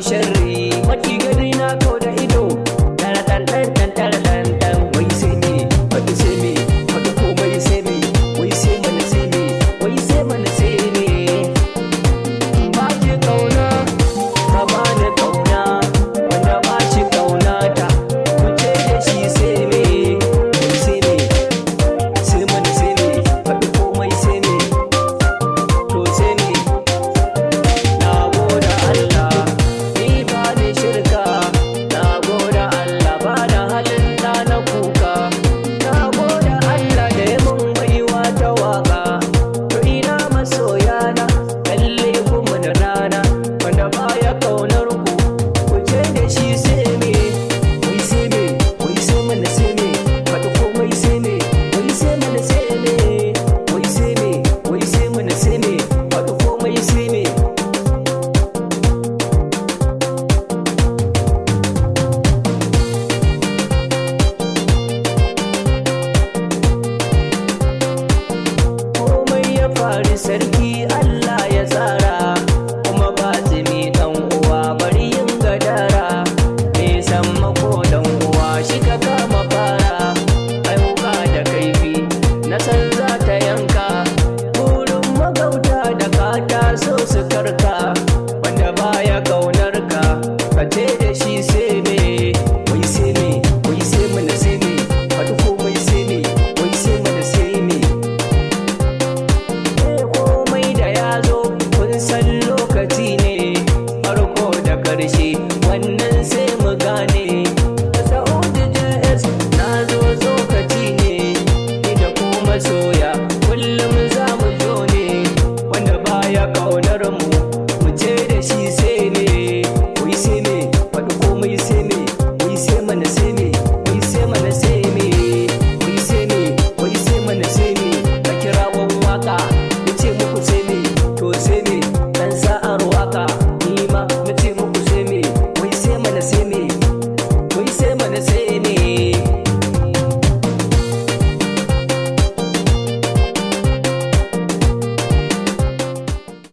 sharri maki gari na ko da ido tara dan dan dan tara dan dan wai sai me faɗi sai me faɗi komai sai me wai sai mana sai me wai sai mana sai me ba ki kauna ka bani kauna wanda ba shi kauna ta ku ce da shi sai me wai sai me sai mana sai me faɗi komai sai me to sai me na gode Allah ni ba ni shirka na gode Allah ba da halin da na kuka na gode Allah da ya mun baiwa ta waka to ina masoyana kalle kuma da rana wanda baya kaunar ku ku ce da shi sai me wai sai me wai sai mana sai me faɗi komai sai me wai sai mana sai me wai sai me wai sai mana sai me faɗi komai sai me komai ya faru sarki Allah ya tsara kuma ba zumi dan uwa bari yin gadara me san mako dan uwa shi ka kama fara ai wuka da kaifi na san za ta yanka burin magauta da ka taso su karka wanda baya kaunar ka ka ce da shi sai me wai sai me wai sai mana sai me faɗi komai sai me wai sai mana sai me komai da ya zo kun san lokaci ne farko da ƙarshe wannan sai mu gane Sa'udu JS na zo lokaci ne ni da ku masoya kullum za mu zo ne wanda baya ƙaunar mu mu ce da shi sai